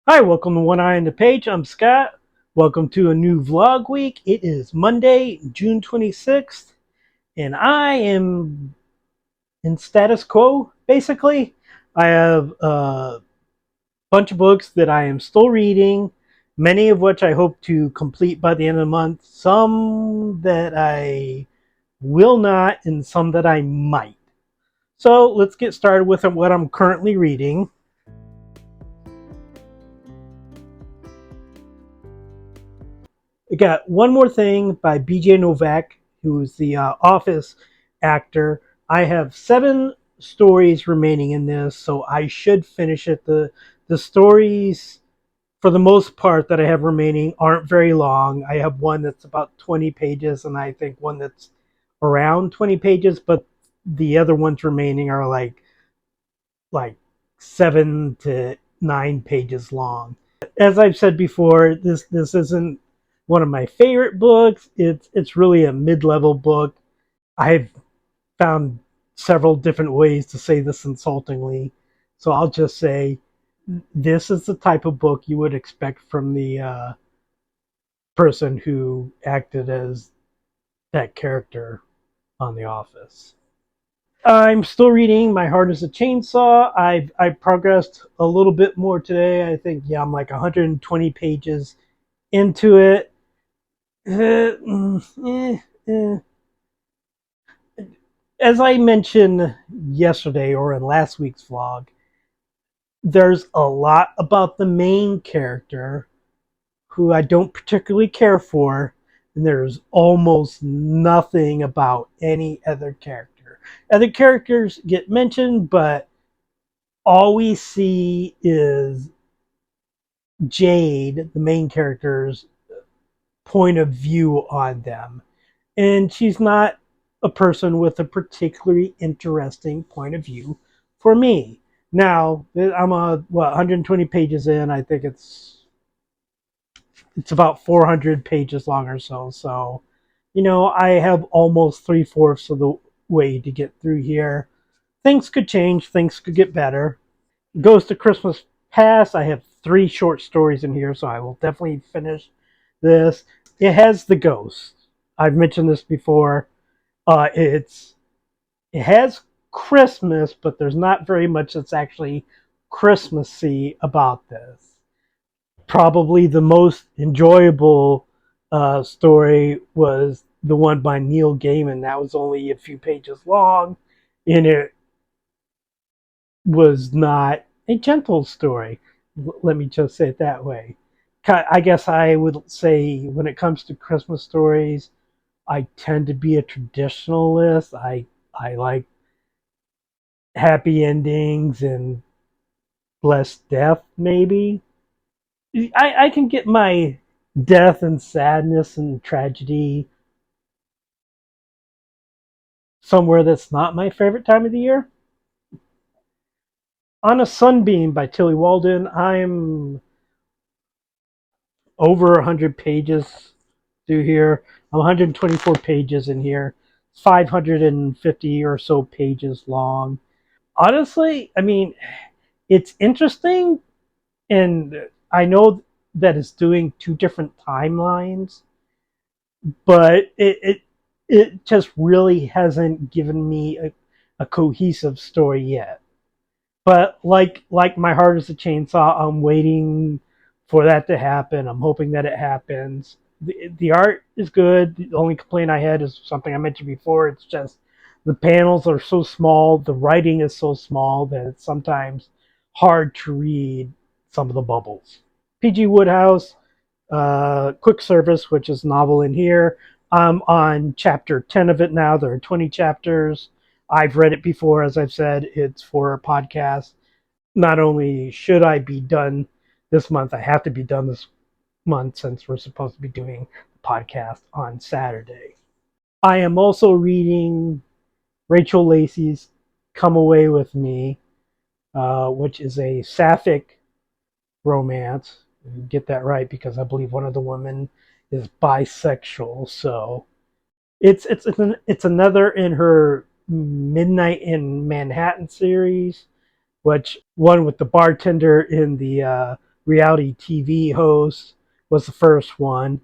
Hi, welcome to One Eye on the Page. I'm Scott. Welcome to a new vlog week. It is Monday, June 26th, and I am in status quo, basically. I have a bunch of books that I am still reading, many of which I hope to complete by the end of the month, some that I will not, and some that I might. So let's get started with what I'm currently reading. I got One More Thing by BJ Novak, who is the Office actor. I have 7 stories remaining in this, so I should finish it. The stories, for the most part, that I have remaining aren't very long. I have one that's about 20 pages, and I think one that's around 20 pages, but the other ones remaining are like 7 to 9 pages long. As I've said before, this isn't one of my favorite books. It's really a mid-level book. I've found several different ways to say this insultingly, so I'll just say this is the type of book you would expect from the person who acted as that character on The Office. I'm still reading My Heart is a Chainsaw. I've progressed a little bit more today. I think, yeah, I'm like 120 pages into it. As I mentioned yesterday or in last week's vlog, there's a lot about the main character who I don't particularly care for, and there's almost nothing about any other character. Other characters get mentioned, but all we see is Jade, the main character's point of view on them. And she's not a person with a particularly interesting point of view for me. Now, I'm 120 pages in. I think it's about 400 pages long or so. So, I have almost 3/4 of the way to get through here. Things could change. Things could get better. Goes to Christmas Past. I have 3 short stories in here, so I will definitely finish this. It has the ghost. I've mentioned this before. It has Christmas, but there's not very much that's actually Christmassy about this. Probably the most enjoyable story was the one by Neil Gaiman. That was only a few pages long, and it was not a gentle story. Let me just say it that way. I guess I would say when it comes to Christmas stories, I tend to be a traditionalist. I like happy endings and blessed death, maybe. I can get my death and sadness and tragedy somewhere that's not my favorite time of the year. On a Sunbeam by Tillie Wlden, I'm over 100 pages through here. I'm 124 pages in here. It's 550 or so pages long. Honestly, I mean, it's interesting, and I know that it's doing 2 different timelines, but it just really hasn't given me a cohesive story yet. But like My Heart is a Chainsaw, I'm waiting for that to happen. I'm hoping that it happens. The art is good. The only complaint I had is something I mentioned before. It's just the panels are so small, the writing is so small that it's sometimes hard to read some of the bubbles. PG Wodehouse, Quick Service, which is novel in here. I'm on chapter 10 of it now. There are 20 chapters. I've read it before, as I've said. It's for a podcast. Not only should I be done this month, I have to be done this month since we're supposed to be doing the podcast on Saturday. I am also reading Rachel Lacey's Come Away With Me, which is a sapphic romance. Get that right because I believe one of the women is bisexual. So it's another in her Midnight in Manhattan series, which one with the bartender in the reality TV host was the first one,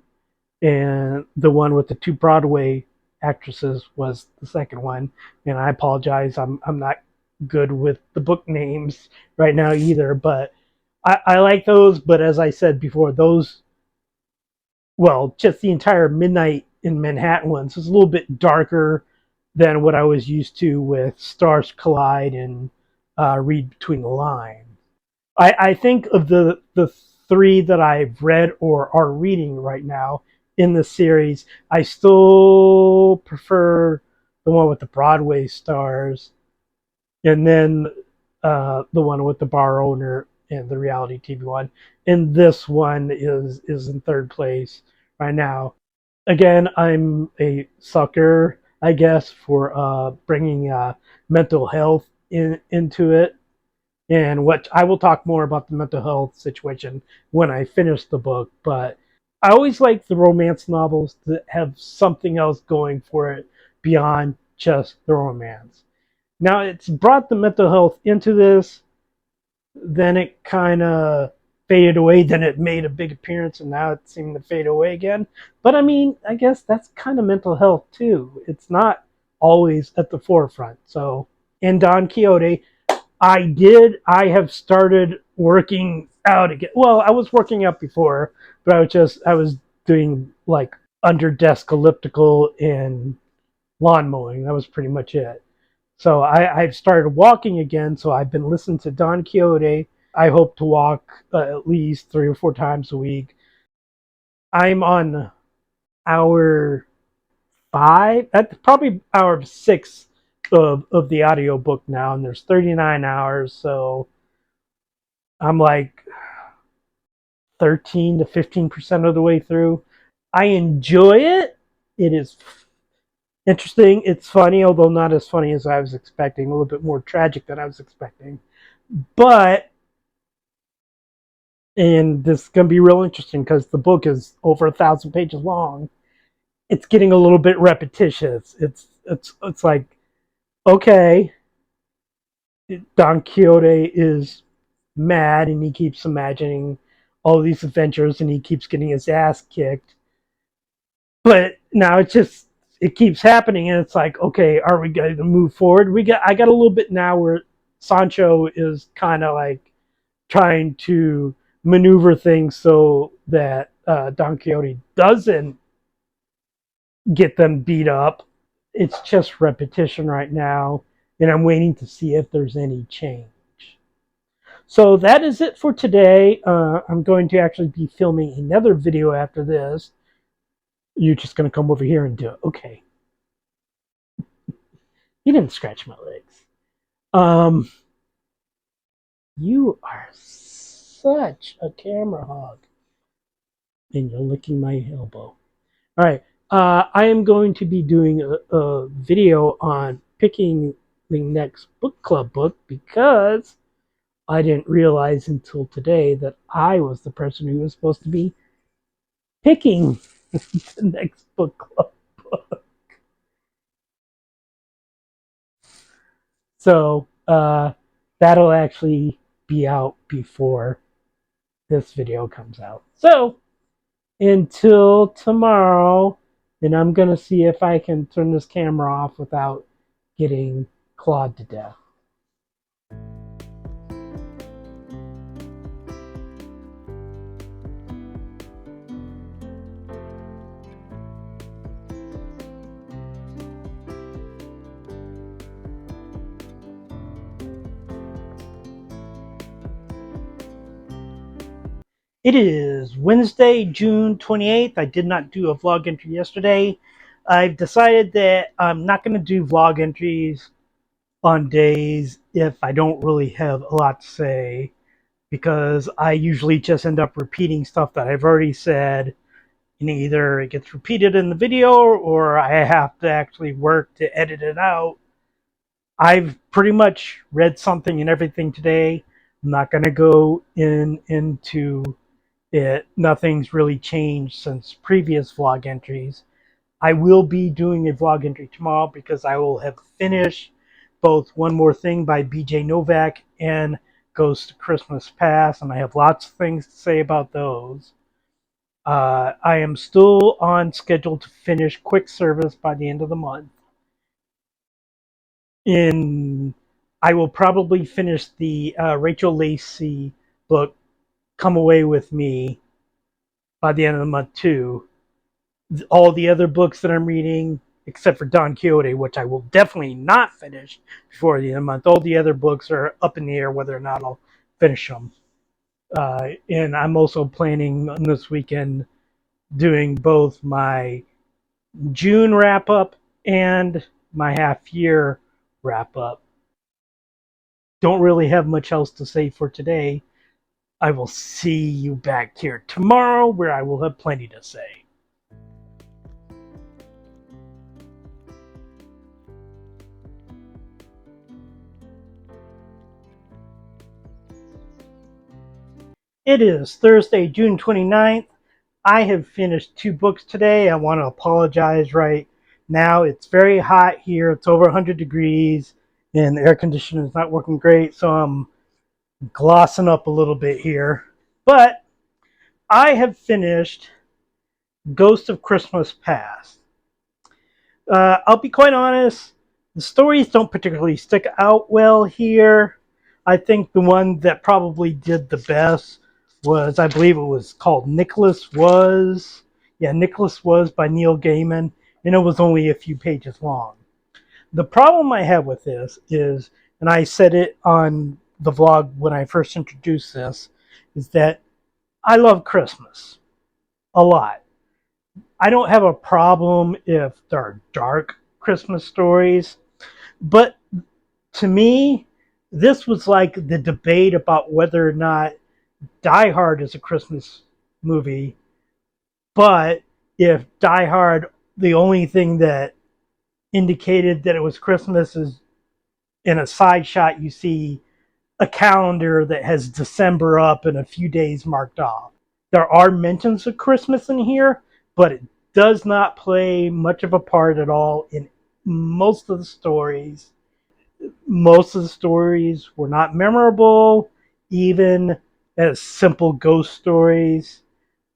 and the one with the two Broadway actresses was the second one. And I apologize, I'm not good with the book names right now either, but I like those. But as I said before, those, well, just the entire Midnight in Manhattan ones was a little bit darker than what I was used to with Stars Collide and Read Between the Lines. I think of the three that I've read or are reading right now in the series, I still prefer the one with the Broadway stars, and then the one with the bar owner and the reality TV one. And this one is in third place right now. Again, I'm a sucker, I guess, for bringing mental health into it, and what I will talk more about the mental health situation when I finish the book. But I always like the romance novels that have something else going for it beyond just the romance. Now it's brought the mental health into this, then it kind of faded away, then it made a big appearance, and now it seemed to fade away again. But I mean, I guess that's kind of mental health too. It's not always at the forefront. So in Don Quixote, I have started working out again. Well, I was working out before, but I was doing like under desk elliptical and lawn mowing. That was pretty much it. So I've started walking again. So I've been listening to Don Quixote. I hope to walk at least 3 or 4 times a week. I'm on hour 5, at probably hour 6 of the audiobook now, and there's 39 hours. So I'm like 13 to 15% of the way through. I enjoy it. It is interesting. It's funny, although not as funny as I was expecting. A little bit more tragic than I was expecting. But, and this is going to be real interesting because the book is over 1,000 pages long. It's getting a little bit repetitious. It's like, okay, Don Quixote is mad and he keeps imagining all these adventures and he keeps getting his ass kicked. But now it keeps happening, and it's like, okay, are we going to move forward? I got a little bit now where Sancho is kind of like trying to maneuver things so that Don Quixote doesn't get them beat up. It's just repetition right now, and I'm waiting to see if there's any change. So that is it for today. I'm going to actually be filming another video after this. You're just going to come over here and do it. Okay. You didn't scratch my legs. You are such a camera hog. And you're licking my elbow. All right. I am going to be doing a video on picking the next book club book because I didn't realize until today that I was the person who was supposed to be picking the next book club book. So that'll actually be out before this video comes out. So until tomorrow, and I'm going to see if I can turn this camera off without getting clawed to death. It is Wednesday, June 28th. I did not do a vlog entry yesterday. I've decided that I'm not going to do vlog entries on days if I don't really have a lot to say, because I usually just end up repeating stuff that I've already said, and either it gets repeated in the video or I have to actually work to edit it out. I've pretty much read something and everything today. I'm not going to go into it. Nothing's really changed since previous vlog entries. I will be doing a vlog entry tomorrow because I will have finished both One More Thing by BJ Novak and Ghost of Christmas Past, and I have lots of things to say about those. I am still on schedule to finish Quick Service by the end of the month. I will probably finish the Rachel Lacey book, Come Away With Me, by the end of the month too. All the other books that I'm reading, except for Don Quixote, which I will definitely not finish before the end of the month. All the other books are up in the air whether or not I'll finish them. And I'm also planning on this weekend doing both my June wrap up and my half year wrap up. Don't really have much else to say for today. I will see you back here tomorrow where I will have plenty to say. It is Thursday, June 29th. I have finished 2 books today. I want to apologize right now. It's very hot here. It's over 100 degrees and the air conditioner is not working great, so I'm glossing up a little bit here. But I have finished Ghost of Christmas Past. I'll be quite honest, the stories don't particularly stick out well here. I think the one that probably did the best was, I believe it was called Nicholas Was. Yeah, Nicholas Was by Neil Gaiman, and it was only a few pages long. The problem I have with this is, and I said it on the vlog when I first introduced this, is that I love Christmas a lot. I don't have a problem if there are dark Christmas stories, but to me, this was like the debate about whether or not Die Hard is a Christmas movie, but if Die Hard, the only thing that indicated that it was Christmas is in a side shot, you see a calendar that has December up and a few days marked off. There are mentions of Christmas in here, but it does not play much of a part at all in most of the stories. Most of the stories were not memorable, even as simple ghost stories.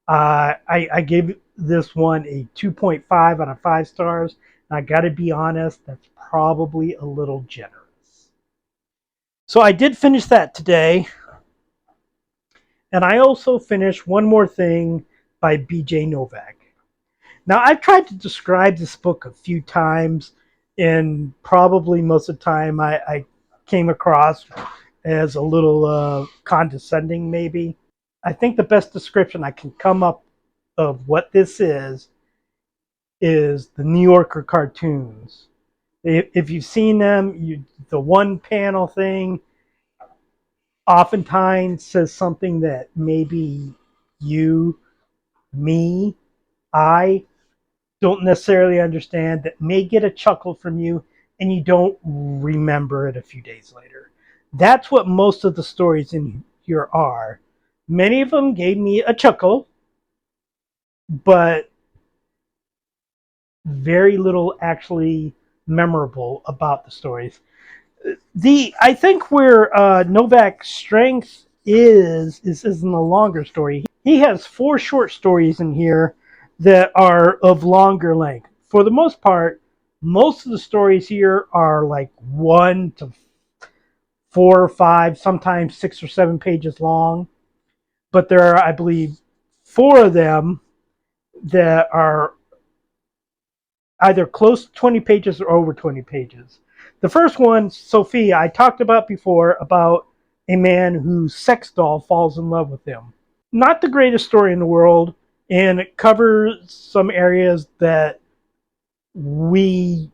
I gave this one a 2.5 out of 5 stars. I got to be honest, that's probably a little generous. So I did finish that today. And I also finished one more thing by B.J. Novak. Now, I've tried to describe this book a few times, and probably most of the time I came across as a little condescending, maybe. I think the best description I can come up of what this is the New Yorker cartoons. If you've seen them, the one panel thing oftentimes says something that maybe you, me, I don't necessarily understand, that may get a chuckle from you and you don't remember it a few days later. That's what most of the stories in here are. Many of them gave me a chuckle, but very little actually memorable about the stories. I think where Novak's strength is in the longer story. He has 4 short stories in here that are of longer length. For the most part, most of the stories here are like 1 to 4 or 5, sometimes 6 or 7 pages long. But there are, I believe, 4 of them that are either close to 20 pages or over 20 pages. The first one, Sophia, I talked about before, about a man whose sex doll falls in love with him. Not the greatest story in the world, and it covers some areas that we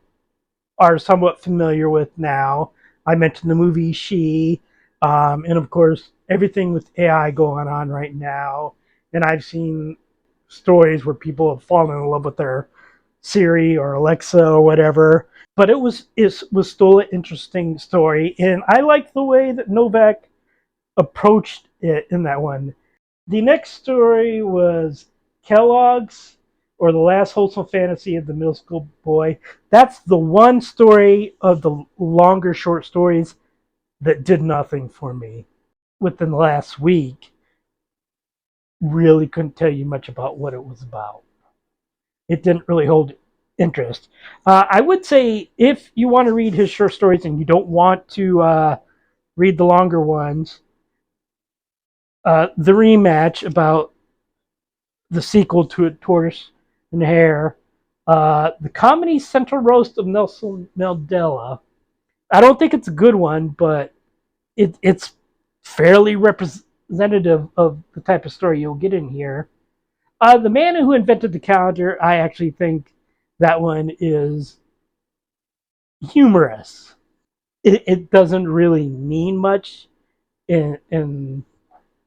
are somewhat familiar with now. I mentioned the movie She, and of course, everything with AI going on right now. And I've seen stories where people have fallen in love with their Siri or Alexa or whatever. But it was still an interesting story, and I liked the way that Novak approached it in that one. The next story was Kellogg's, or The Last Wholesome Fantasy of the Middle School Boy. That's the one story of the longer short stories that did nothing for me. within the last week, really couldn't tell you much about what it was about. It didn't really hold interest. I would say if you want to read his short stories and you don't want to read the longer ones, the rematch about the sequel to A Tortoise and Hare, the comedy Central Roast of Nelson Mandela. I don't think it's a good one, but it's fairly representative of the type of story you'll get in here. The Man Who Invented the Calendar, I actually think that one is humorous. It doesn't really mean much in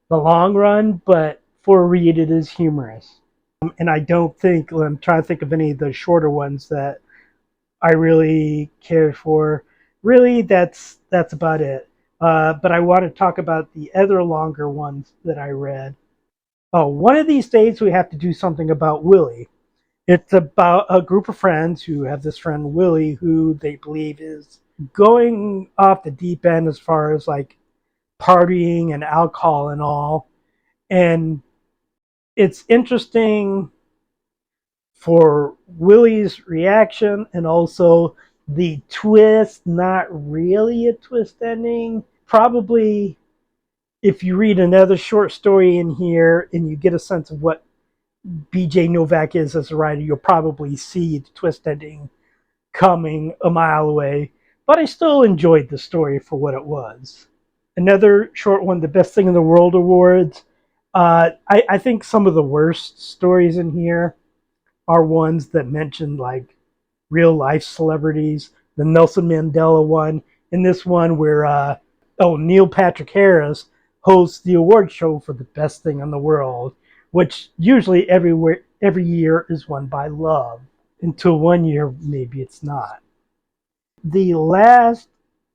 the long run, but for a read, it is humorous. And I don't think, I'm trying to think of any of the shorter ones that I really cared for. Really, that's about it. But I want to talk about the other longer ones that I read. Oh, one of these days we have to do something about Willie. It's about a group of friends who have this friend Willie who they believe is going off the deep end as far as like partying and alcohol and all. And it's interesting for Willie's reaction and also the twist, not really a twist ending. Probably if you read another short story in here and you get a sense of what BJ Novak is as a writer, you'll probably see the twist ending coming a mile away. But I still enjoyed the story for what it was. Another short one, the Best Thing in the World Awards. I think some of the worst stories in here are ones that mention like real life celebrities. The Nelson Mandela one, and this one where Neil Patrick Harris hosts the award show for the best thing in the world, which usually every year is won by love. Until one year, maybe it's not. The last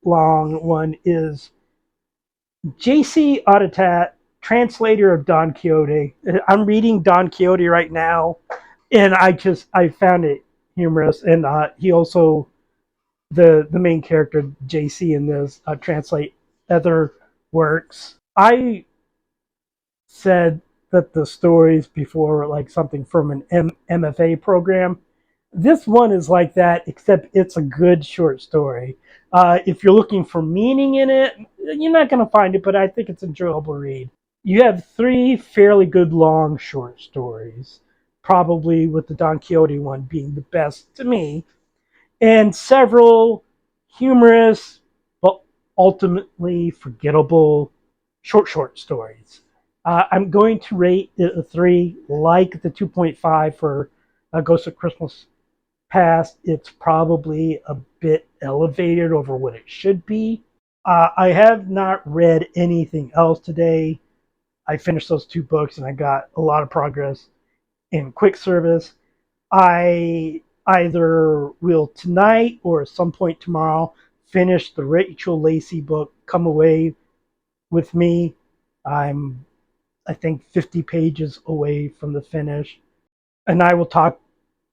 long one is J.C. Auditat, translator of Don Quixote. I'm reading Don Quixote right now, and I found it humorous. And he also the main character JC in this translate other works. I said that the stories before were like something from an MFA program. This one is like that, except it's a good short story. If you're looking for meaning in it, you're not going to find it, but I think it's an enjoyable read. You have three fairly good long short stories, probably with the Don Quixote one being the best to me, and several humorous but ultimately forgettable short stories. I'm going to rate it a 3, like the 2.5 for Ghost of Christmas Past. It's probably a bit elevated over what it should be. I have not read anything else today. I finished those 2 books and I got a lot of progress in quick service. I either will tonight or at some point tomorrow finish the Rachel Lacey book, Come Away with Me. I think 50 pages away from the finish. And I will talk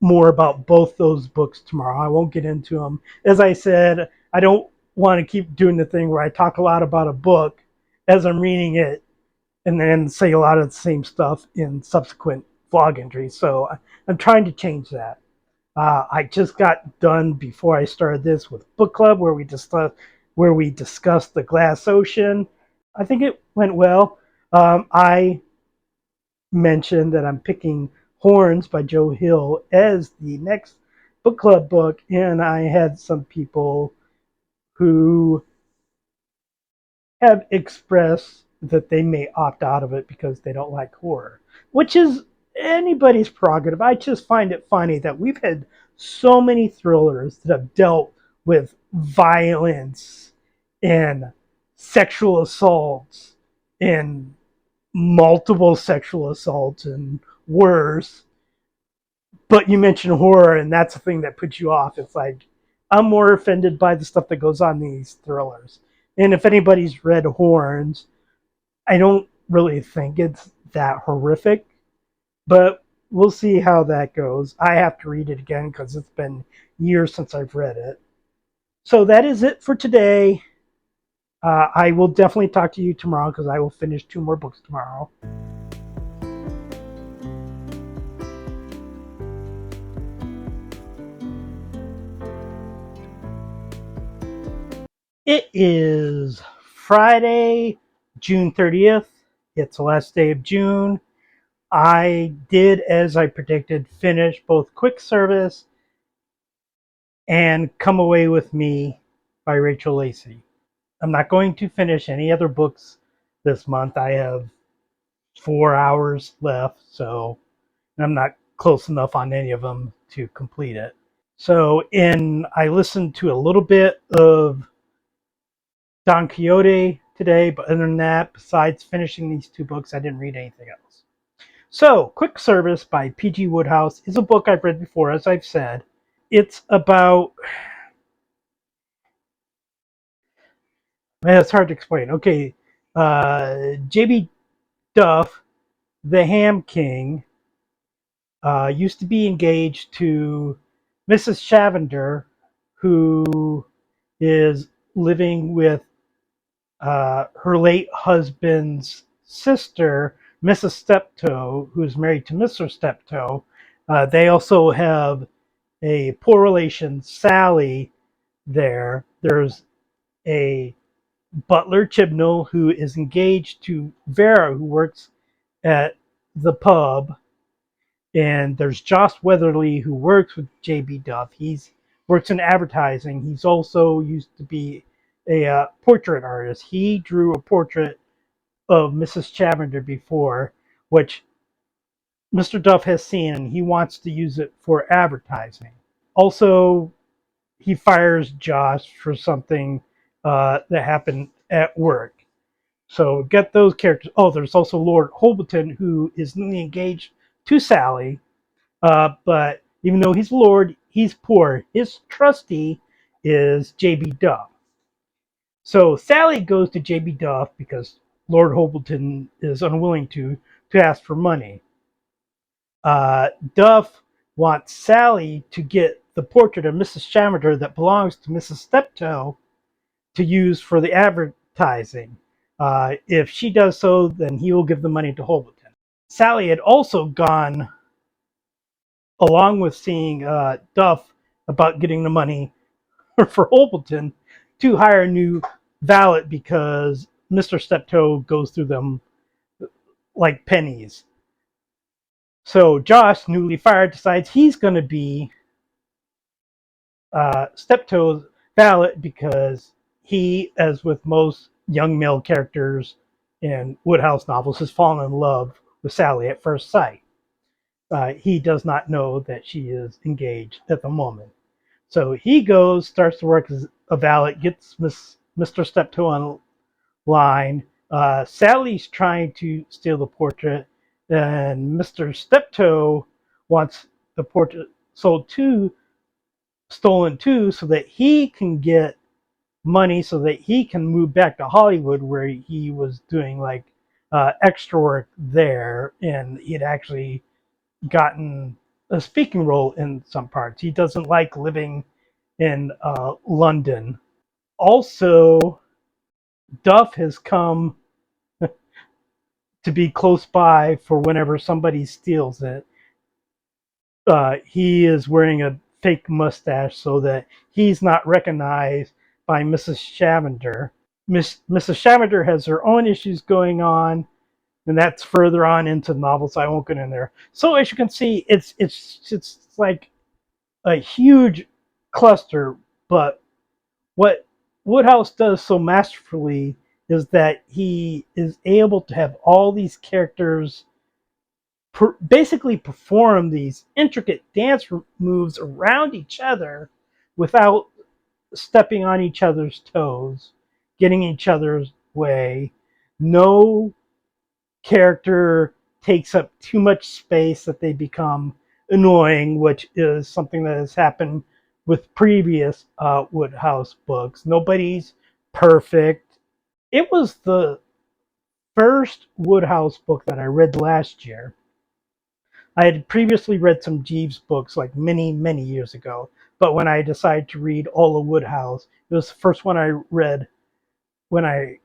more about both those books tomorrow. I won't get into them. As I said, I don't want to keep doing the thing where I talk a lot about a book as I'm reading it and then say a lot of the same stuff in subsequent vlog entries. So I'm trying to change that. I just got done before I started this with book club where we discussed the Glass Ocean. I think it went well. I mentioned that I'm picking Horns by Joe Hill as the next book club book, and I had some people who have expressed that they may opt out of it because they don't like horror, which is anybody's prerogative. I just find it funny that we've had so many thrillers that have dealt with violence and sexual assaults and multiple sexual assaults and worse. But you mention horror, and that's the thing that puts you off. It's like, I'm more offended by the stuff that goes on in these thrillers. And if anybody's read Horns, I don't really think it's that horrific, but we'll see how that goes. I have to read it again because it's been years since I've read it. So that is it for today. I will definitely talk to you tomorrow because I will finish 2 more books tomorrow. It is Friday, June 30th. It's the last day of June. I did, as I predicted, finish both Quick Service and Come Away With Me by Rachel Lacey. I'm not going to finish any other books this month. I have 4 hours left, so I'm not close enough on any of them to complete it. So, I listened to a little bit of Don Quixote today, but other than that, besides finishing these 2 books, I didn't read anything else. So, Quick Service by P.G. Wodehouse is a book I've read before, as I've said. It's about, man, it's hard to explain. Okay, J.B. Duff, the Ham King, used to be engaged to Mrs. Chavender, who is living with her late husband's sister, Mrs. Steptoe, who's married to Mr. Steptoe. They also have a poor relation, Sally, there. There's a butler, Chibnall, who is engaged to Vera, who works at the pub. And there's Joss Weatherly, who works with J.B. Duff. He's works in advertising. He's also used to be a portrait artist. He drew a portrait of Mrs. Chavender before, which Mr. Duff has seen, and he wants to use it for advertising. Also, he fires Josh for something that happened at work. So get those characters. Oh, there's also Lord Wlden, who is newly engaged to Sally, but even though he's Lord, he's poor. His trustee is J.B. Duff. So Sally goes to J.B. Duff because Lord Wlden is unwilling to ask for money. Duff wants Sally to get the portrait of Mrs. Chavender that belongs to Mrs. Steptoe to use for the advertising. If she does so, then he will give the money to Wlden. Sally had also gone along with seeing Duff about getting the money for Wlden to hire a new valet because Mr. Steptoe goes through them like pennies. So Josh, newly fired, decides he's going to be Steptoe's valet because he, as with most young male characters in Wodehouse novels, has fallen in love with Sally at first sight. He does not know that she is engaged at the moment. So he goes, starts to work as a valet, gets Mr. Steptoe on line. Sally's trying to steal the portrait, and Mr. Steptoe wants the portrait stolen too, so that he can get money, so that he can move back to Hollywood, where he was doing like extra work there, and he'd actually gotten a speaking role in some parts. He doesn't like living in London. Also, Duff has come to be close by for whenever somebody steals it. He is wearing a fake mustache so that he's not recognized by Mrs. Chavender. Mrs. Chavender has her own issues going on, and that's further on into the novel, so I won't get in there. So as you can see, it's like a huge cluster, but what Wodehouse does so masterfully is that he is able to have all these characters basically perform these intricate dance moves around each other without stepping on each other's toes, getting each other's way. No character takes up too much space that they become annoying, which is something that has happened with previous Wodehouse books. Nobody's perfect. It was the first Wodehouse book that I read last year. I had previously read some Jeeves books like many, many years ago, but when I decided to read all of Wodehouse, it was the first one I read when I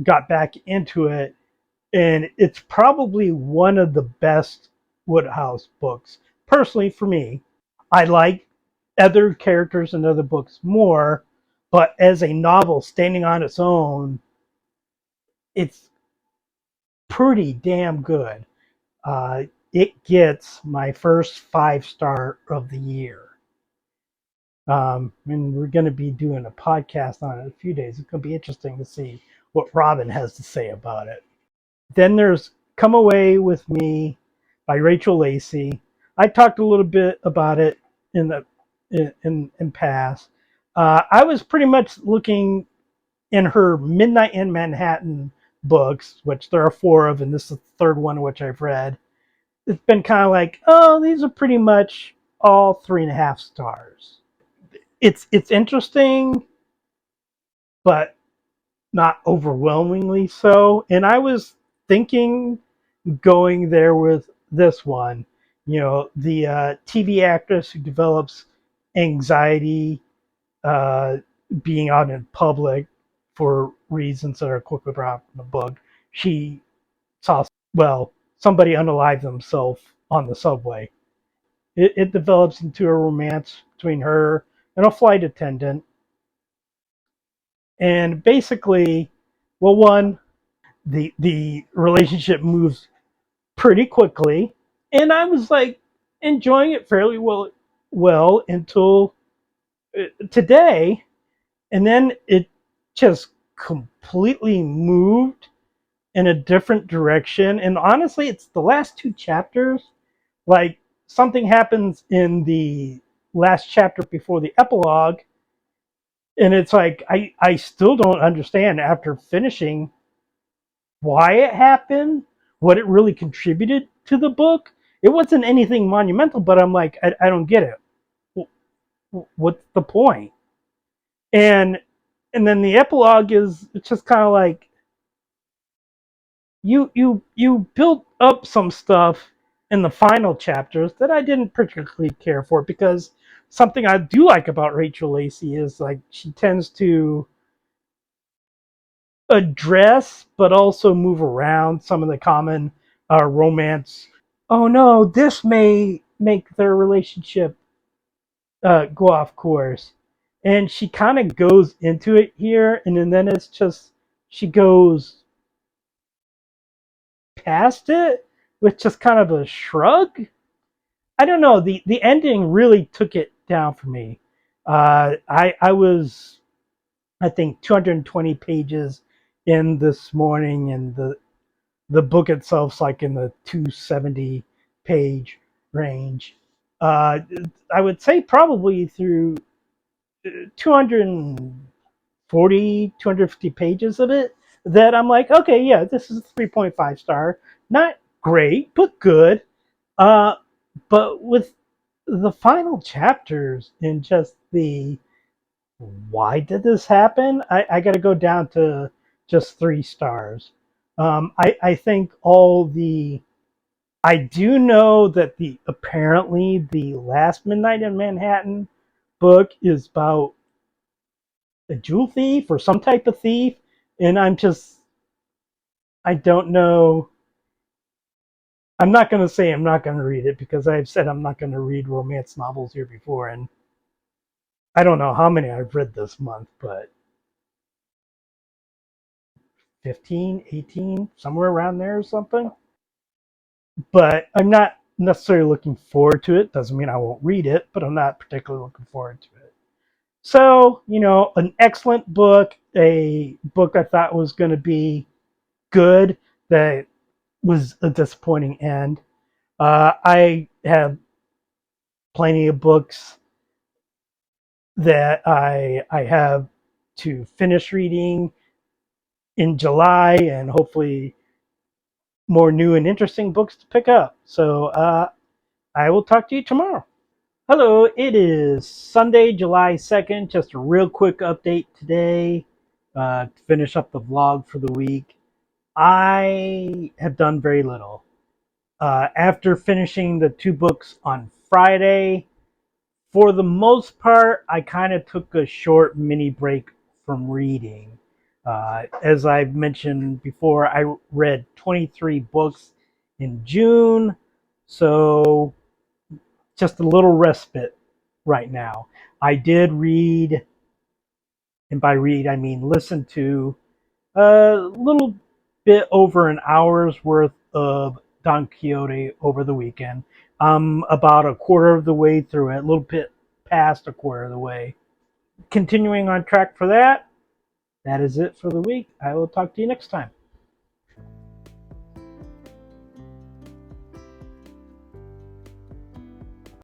got back into it, and it's probably one of the best Wodehouse books. Personally, for me, I like other characters and other books more, but as a novel standing on its own, it's pretty damn good. It gets my first 5-star of the year. And we're going to be doing a podcast on it in a few days. It's going to be interesting to see what Robin has to say about it. Then there's Come Away With Me by Rachel Lacey. I talked a little bit about it in the in past. I was pretty much looking in her Midnight in Manhattan books, which there are 4 of, and this is the third one which I've read. It's been kind of like, oh, these are pretty much all 3.5 stars. It's interesting, but not overwhelmingly so. And I was thinking going there with this one, the TV actress who develops anxiety uh, being out in public for reasons that are quickly brought up in the book. She saw, well, somebody unalive themselves on the subway. It develops into a romance between her and a flight attendant. And basically, well, one, the relationship moves pretty quickly, and I was like enjoying it fairly well until today, and then it just completely moved in a different direction. And honestly, it's the last 2 chapters. Like, something happens in the last chapter before the epilogue, and it's like I still don't understand after finishing why it happened, what it really contributed to the book. It wasn't anything monumental, but I'm like, I don't get it. What's the point? And and then the epilogue is, it's just kind of like you built up some stuff in the final chapters that I didn't particularly care for, because something I do like about Rachel Lacey is like she tends to address but also move around some of the common romance. Oh no, this may make their relationship go off course. And she kind of goes into it here, and then it's just, she goes past it with just kind of a shrug. I don't know. The ending really took it down for me. I was, I think, 220 pages in this morning, and the book itself's like in the 270 page range. Uh, I would say probably through 240, 250 pages of it that I'm like, okay, yeah, this is a 3.5 star. Not great, but good. Uh, but with the final chapters and just the why did this happen, I got to go down to just 3 stars. I think all the I do know that the apparently the last Midnight in Manhattan book is about a jewel thief or some type of thief, and I don't know. I'm not going to say I'm not going to read it, because I've said I'm not going to read romance novels here before, and I don't know how many I've read this month, but 15, 18, somewhere around there or something. But I'm not necessarily looking forward to it. Doesn't mean I won't read it, but I'm not particularly looking forward to it. So, an excellent book, a book I thought was going to be good, that was a disappointing end. I have plenty of books that I have to finish reading in July, and hopefully more new and interesting books to pick up. So I will talk to you tomorrow. Hello, it is Sunday, July 2nd. Just a real quick update today to finish up the vlog for the week. I have done very little. After finishing the 2 books on Friday, for the most part, I kind of took a short mini break from reading. As I've mentioned before, I read 23 books in June, so just a little respite right now. I did read, and by read I mean listen to, a little bit over an hour's worth of Don Quixote over the weekend. I'm about a quarter of the way through it, a little bit past a quarter of the way. Continuing on track for that, that is it for the week. I will talk to you next time.